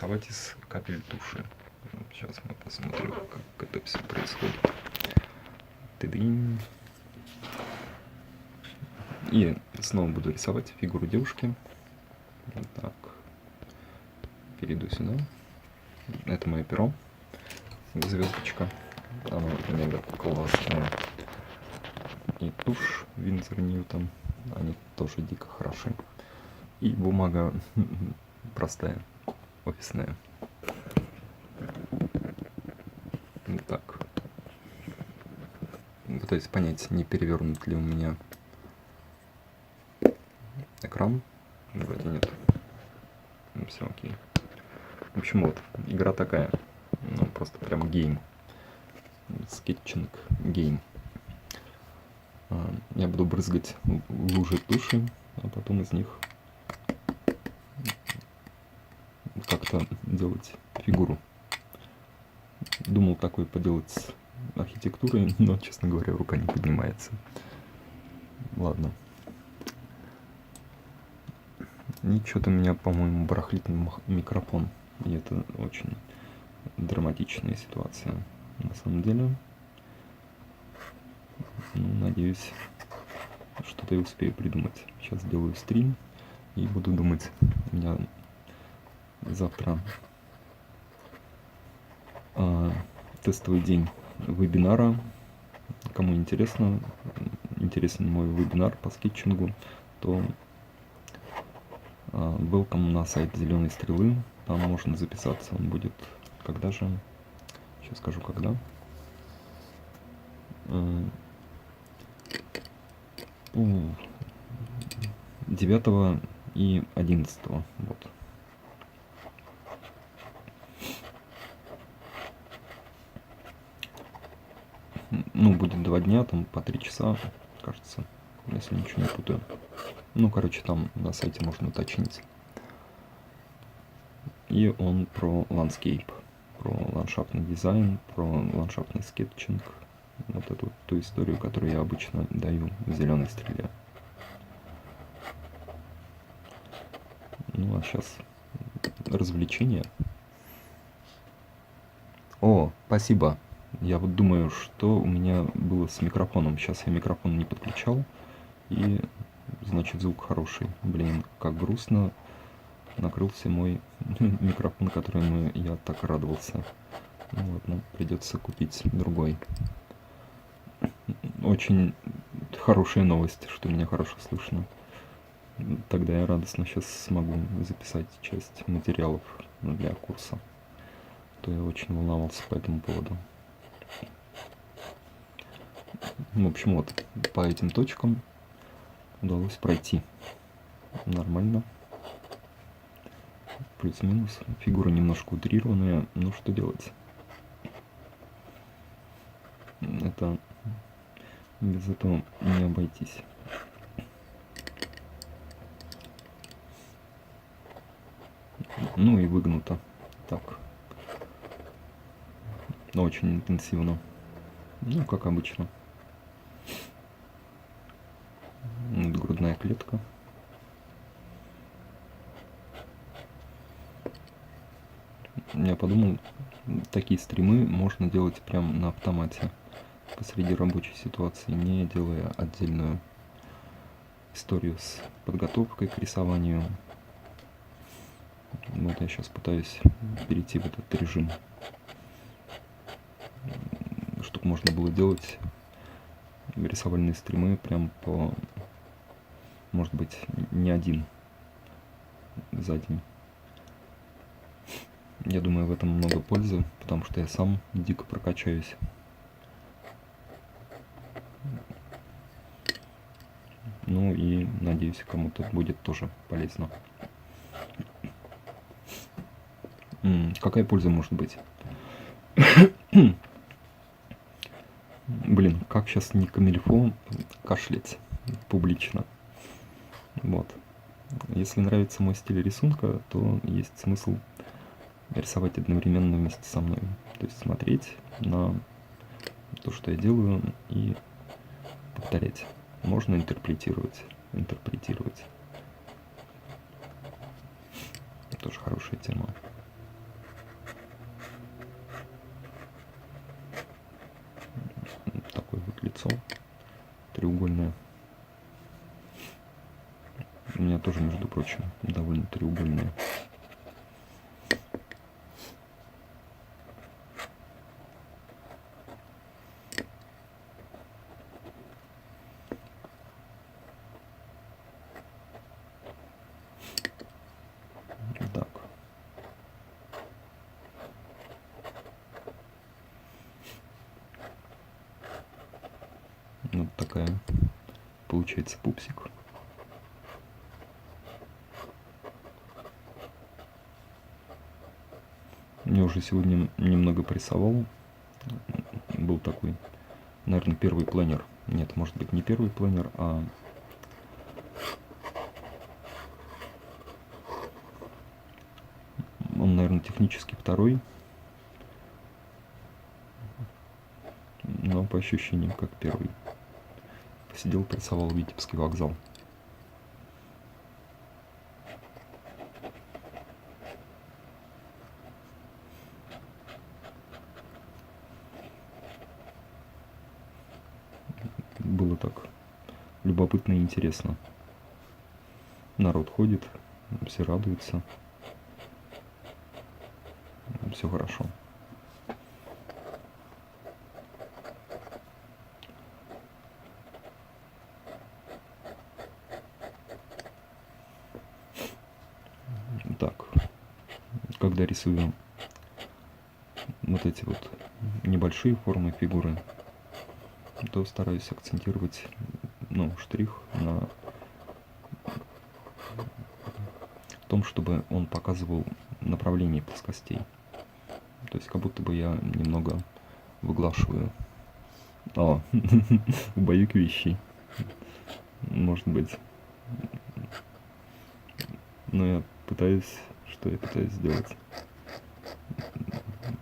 рисовать из капель туши. Сейчас мы посмотрим, как это все происходит. Ты-дынь. И снова буду рисовать фигуру девушки. Вот так. Перейду сюда. Это мое перо. Звездочка. Оно мега классное. И тушь Winsor Newton. Они тоже дико хороши. И бумага простая, офисная. Так. Пытаюсь понять, не перевернут ли у меня экран. Вроде нет. Все окей. В общем, вот, игра такая. Ну, просто прям гейм. Скетчинг гейм. Я буду брызгать лужи туши, а потом из них как-то делать фигуру. Думал такой поделать с архитектурой, но, честно говоря, рука не поднимается. Ладно. И что-то у меня, по-моему, барахлит микрофон. И это очень драматичная ситуация. На самом деле, надеюсь, что-то я успею придумать. Сейчас сделаю стрим и буду думать. У меня завтра тестовый день вебинара. Кому интересен мой вебинар по скетчингу, то welcome на сайт Зеленой Стрелы. Там можно записаться. Он будет когда же? Сейчас скажу когда. 9 и 11. Вот. Ну, будет 2 дня, там по 3 часа, кажется, если ничего не путаю. Ну, короче, там на сайте можно уточнить. И он про ландскейп, про ландшафтный дизайн, про ландшафтный скетчинг. Вот эту ту историю, которую я обычно даю в Зеленой Стреле. Ну, а сейчас развлечения. О, спасибо. Я вот думаю, что у меня было с микрофоном. Сейчас я микрофон не подключал. И, значит, звук хороший. Блин, как грустно. Накрылся мой микрофон, которому я так радовался. Ну, ладно, придется купить другой. Очень хорошая новость, что меня хорошо слышно. Тогда я радостно сейчас смогу записать часть материалов для курса. То я очень волновался по этому поводу. В общем, вот, по этим точкам удалось пройти нормально. Плюс-минус. Фигура немножко утрированная, но что делать? Это без этого не обойтись. Ну и выгнуто. Так. Очень интенсивно. Ну, как обычно. Вот грудная клетка. Я подумал, такие стримы можно делать прям на автомате посреди рабочей ситуации, не делая отдельную историю с подготовкой к рисованию. Вот я сейчас пытаюсь перейти в этот режим, чтобы можно было делать рисовальные стримы прям по, может быть, не один за день. Я думаю, в этом много пользы, потому что я сам дико прокачаюсь. Ну и надеюсь, кому-то будет тоже полезно. Какая польза может быть? Блин, как сейчас не камильфо кашлять публично. Вот. Если нравится мой стиль рисунка, то есть смысл рисовать одновременно вместе со мной. То есть смотреть на то, что я делаю, и повторять. Можно интерпретировать. Тоже хорошая тема. общем, довольно треугольные. Так. Вот такая получается пупсик. Я уже сегодня немного порисовал. Был такой, наверное, первый планер. Нет, может быть, не первый планер, а он, наверное, технически второй. Но по ощущениям как первый. Посидел, порисовал Витебский вокзал. Было так любопытно и интересно. Народ ходит, все радуются. Все хорошо. Так, когда рисую вот эти вот небольшие формы фигуры, то стараюсь акцентировать, штрих на том, чтобы он показывал направление плоскостей. То есть как будто бы я немного выглашиваю. Убаюкивающий. Может быть. Но я пытаюсь сделать?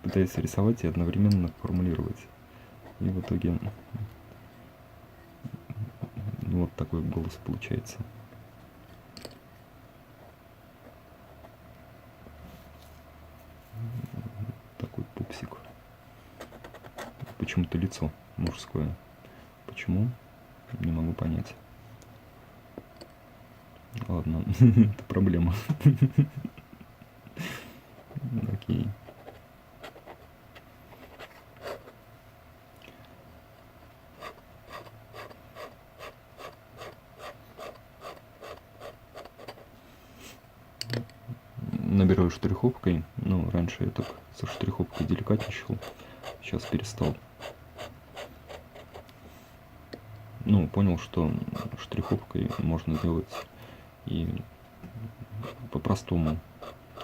Пытаюсь рисовать и одновременно формулировать. И в итоге вот такой голос получается. Такой пупсик. Почему-то лицо мужское. Почему? Не могу понять. Ладно, это проблема. Окей. Набираю штриховкой. Раньше я так со штриховкой деликатничал. Сейчас перестал. Понял, что штриховкой можно делать и по-простому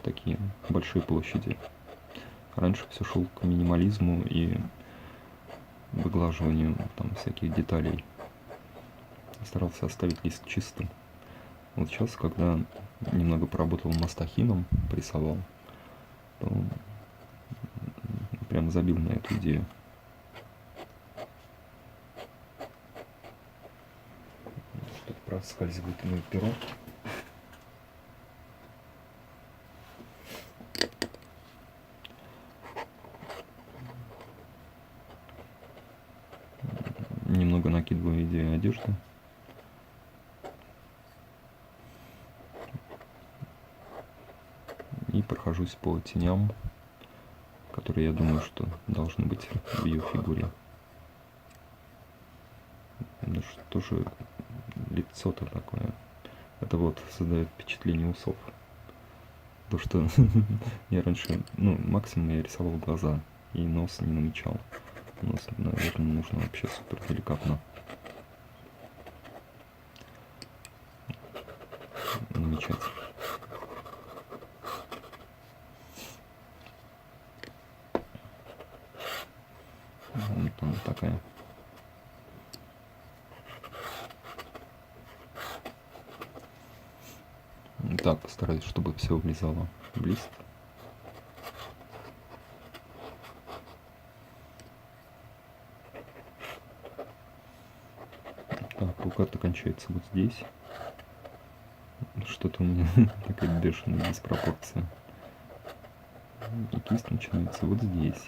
такие большие площади. Раньше все шел к минимализму и выглаживанию всяких деталей. Старался оставить лист чистым. Вот сейчас, когда немного поработал мастахином, порисовал, то прям забил на эту идею. Тут проскальзывает мое перо. Немного накидываю идею одежды. И прохожусь по теням, которые, я думаю, что должны быть в ее фигуре. Да что же лицо-то такое? Это вот создает впечатление усов. То, что я раньше, максимум я рисовал глаза и нос не намечал. Нос, наверное, нужно вообще супер деликатно намечать. Вот она такая. Так, стараюсь, чтобы все влезало в лист. Так, рука-то кончается вот здесь. Что-то у меня такая бешеная диспропорция. И кисть начинается вот здесь.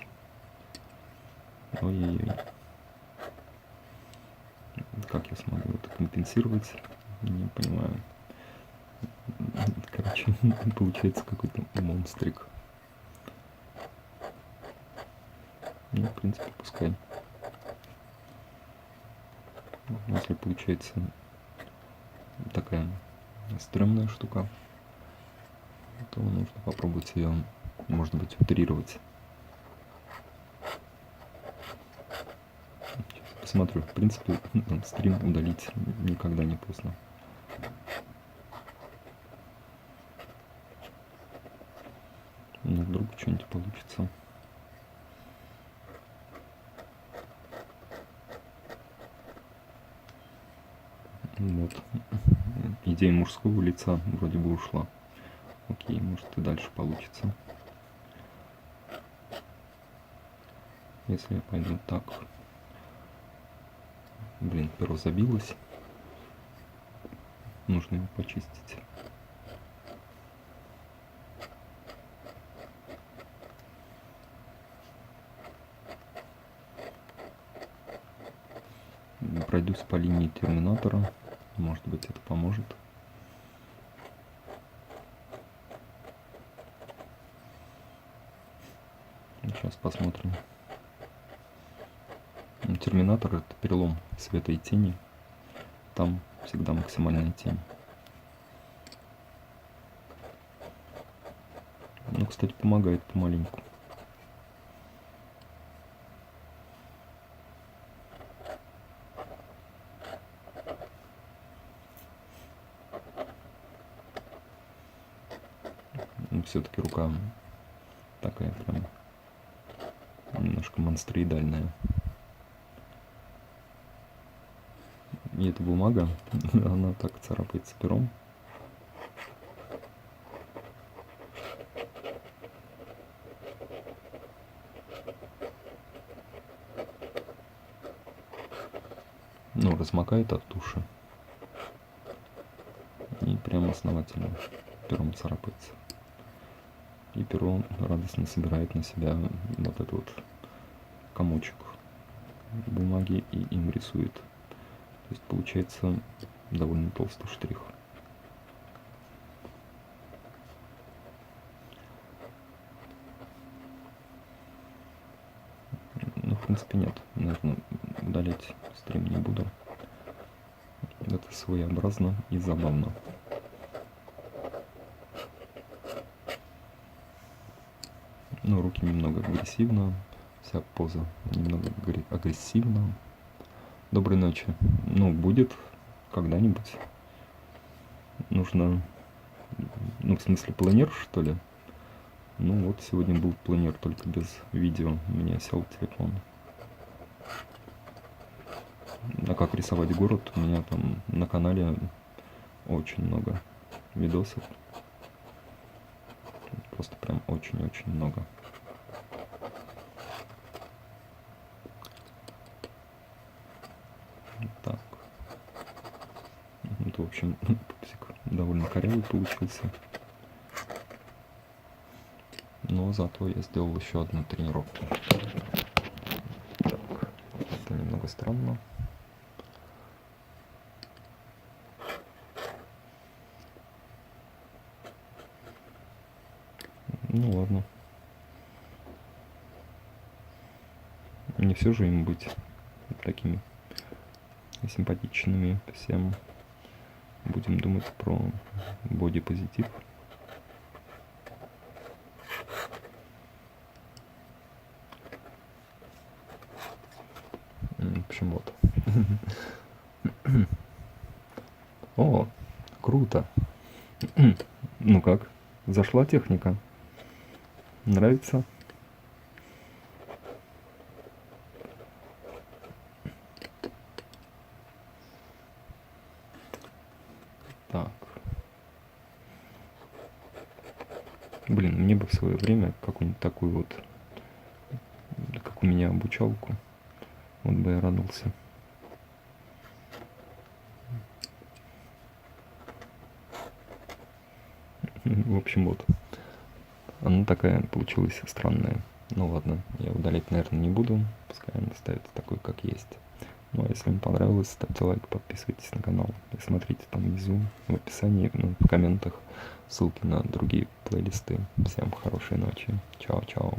Ой-ой-ой. Как я смогу это компенсировать? Не понимаю. Короче, получается какой-то монстрик. Ну, в принципе, пускай. Если получается такая стрёмная штука, то нужно попробовать ее, может быть, утрировать. Сейчас посмотрю. В принципе, стрим удалить никогда не поздно. Но вдруг что-нибудь получится. Вот. Идея мужского лица вроде бы ушла. Окей, может и дальше получится. Если я пойду так. Блин, перо забилось. Нужно его почистить. Пройдусь по линии терминатора. Может быть, это поможет. Сейчас посмотрим. Терминатор — это перелом света и тени. Там всегда максимальная тень. Ну, кстати, помогает помаленьку. Все-таки рука такая прям немножко монстроидальная. И эта бумага, она так царапается пером. Ну, размокает от туши. И прям основательно пером царапается. И перо радостно собирает на себя вот этот вот комочек бумаги и им рисует. То есть получается довольно толстый штрих. Ну, в принципе, нет. Наверное, удалять стрим не буду. Это своеобразно и забавно. Ну, руки немного агрессивно, вся поза немного агрессивна. Доброй ночи. Ну, будет когда-нибудь. Нужно, ну, в смысле, планер, что ли? Ну, вот сегодня был планер, только без видео. У меня сел телефон. А как рисовать город? У меня там на канале очень много видосов. Просто прям очень-очень много. Так. Это, в общем, пупсик довольно корявый получился. Но зато я сделал еще одну тренировку. Так, это немного странно. Ну ладно. Не все же им быть такими симпатичными всем. Будем думать про бодипозитив. В общем, вот. О, круто. Ну как? Зашла техника? Нравится? Так. Блин, мне бы в свое время какую-нибудь такую вот, как у меня, обучалку. Вот бы я радовался. В общем, вот. Она такая получилась странная. Ну ладно, я удалять, наверное, не буду. Пускай она остается такой, как есть. Ну, а если вам понравилось, ставьте лайк, подписывайтесь на канал и смотрите там внизу в описании, ну, в комментах ссылки на другие плейлисты. Всем хорошей ночи. Чао-чао.